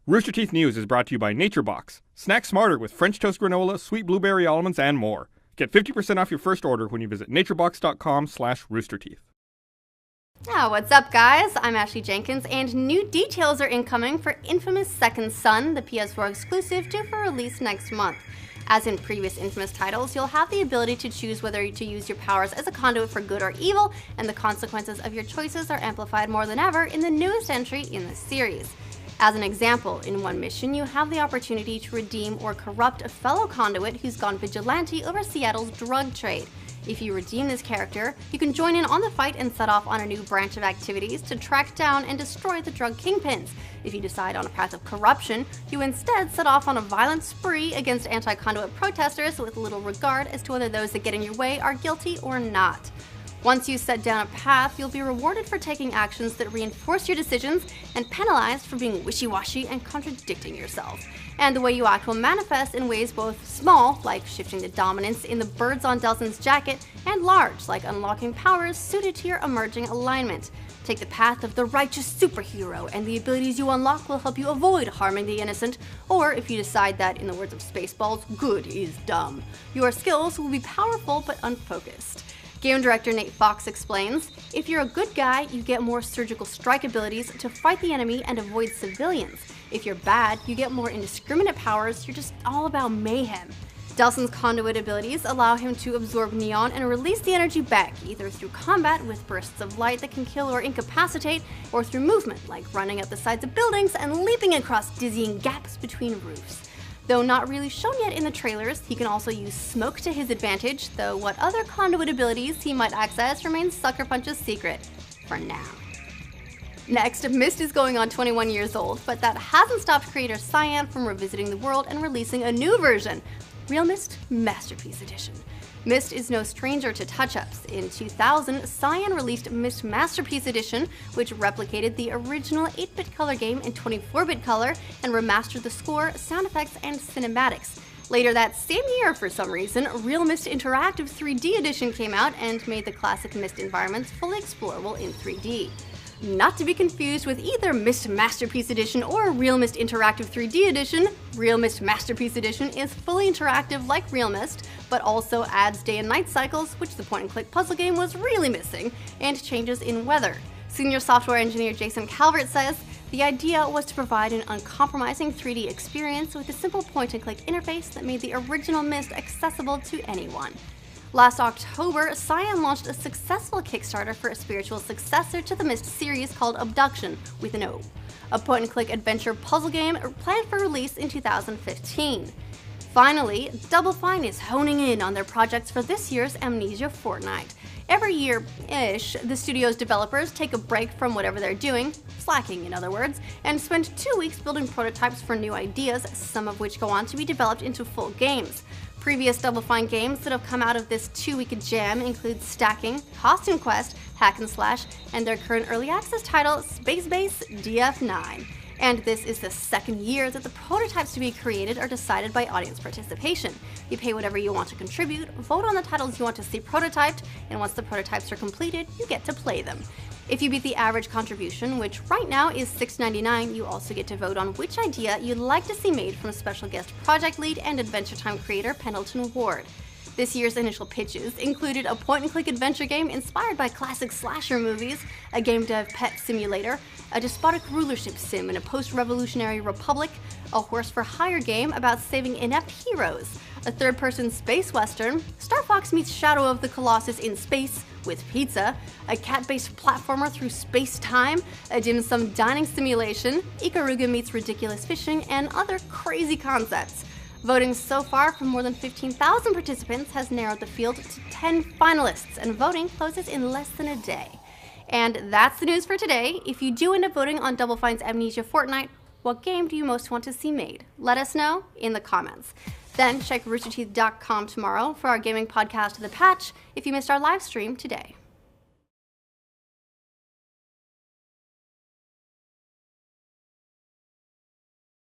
Rooster Teeth News is brought to you by NatureBox. Snack smarter with French toast granola, sweet blueberry almonds, and more. Get 50% off your first order when you visit naturebox.com/roosterteeth. Ah, what's up, guys? I'm Ashley Jenkins, and new details are incoming for InFAMOUS Second Son, the PS4 exclusive due for release next month. As in previous InFAMOUS titles, you'll have the ability to choose whether to use your powers as a conduit for good or evil, and the consequences of your choices are amplified more than ever in the newest entry in the series. As an example, in one mission, you have the opportunity to redeem or corrupt a fellow conduit who's gone vigilante over Seattle's drug trade. If you redeem this character, you can join in on the fight and set off on a new branch of activities to track down and destroy the drug kingpins. If you decide on a path of corruption, you instead set off on a violent spree against anti-conduit protesters with little regard as to whether those that get in your way are guilty or not. Once you set down a path, you'll be rewarded for taking actions that reinforce your decisions and penalized for being wishy-washy and contradicting yourself. And the way you act will manifest in ways both small, like shifting the dominance in the birds on Delsin's jacket, and large, like unlocking powers suited to your emerging alignment. Take the path of the righteous superhero, and the abilities you unlock will help you avoid harming the innocent, or if you decide that, in the words of Spaceballs, good is dumb. Your skills will be powerful but unfocused. Game director Nate Fox explains, if you're a good guy, you get more surgical strike abilities to fight the enemy and avoid civilians. If you're bad, you get more indiscriminate powers, you're just all about mayhem. Delsin's conduit abilities allow him to absorb neon and release the energy back, either through combat with bursts of light that can kill or incapacitate, or through movement, like running up the sides of buildings and leaping across dizzying gaps between roofs. Though not really shown yet in the trailers, he can also use smoke to his advantage, though what other conduit abilities he might access remains Sucker Punch's secret, for now. Next, Myst is going on 21 years old, but that hasn't stopped creator Cyan from revisiting the world and releasing a new version, Real Myst Masterpiece Edition. Myst is no stranger to touch-ups. In 2000, Cyan released Myst Masterpiece Edition, which replicated the original 8-bit color game in 24-bit color and remastered the score, sound effects, and cinematics. Later that same year, for some reason, Real Myst Interactive 3D Edition came out and made the classic Myst environments fully explorable in 3D. Not to be confused with either Myst Masterpiece Edition or Real Myst Interactive 3D Edition, Real Myst Masterpiece Edition is fully interactive like Real Myst, but also adds day and night cycles, which the point-and-click puzzle game was really missing, and changes in weather. Senior software engineer Jason Calvert says, the idea was to provide an uncompromising 3D experience with a simple point-and-click interface that made the original Myst accessible to anyone. Last October, Cyan launched a successful Kickstarter for a spiritual successor to the Myst series called Abduction, with an O, a point-and-click adventure puzzle game planned for release in 2015. Finally, Double Fine is honing in on their projects for this year's Amnesia Fortnite. Every year-ish, the studio's developers take a break from whatever they're doing, slacking in other words, and spend 2 weeks building prototypes for new ideas, some of which go on to be developed into full games. Previous Double Fine games that have come out of this 2-week jam include Stacking, Costume Quest, Hack and Slash, and their current early access title, Space Base DF9. And this is the second year that the prototypes to be created are decided by audience participation. You pay whatever you want to contribute, vote on the titles you want to see prototyped, and once the prototypes are completed, you get to play them. If you beat the average contribution, which right now is $6.99, you also get to vote on which idea you'd like to see made from special guest project lead and Adventure Time creator Pendleton Ward. This year's initial pitches included a point-and-click adventure game inspired by classic slasher movies, a game dev pet simulator, a despotic rulership sim in a post-revolutionary republic, a horse-for-hire game about saving inept heroes, a third-person space western, Star Fox meets Shadow of the Colossus in space with pizza, a cat-based platformer through space-time, a dim sum dining simulation, Ikaruga meets ridiculous fishing, and other crazy concepts. Voting so far from more than 15,000 participants has narrowed the field to 10 finalists, and voting closes in less than a day. And that's the news for today. If you do end up voting on Double Fine's Amnesia Fortnite, what game do you most want to see made? Let us know in the comments. Then check roosterteeth.com tomorrow for our gaming podcast, The Patch, if you missed our live stream today.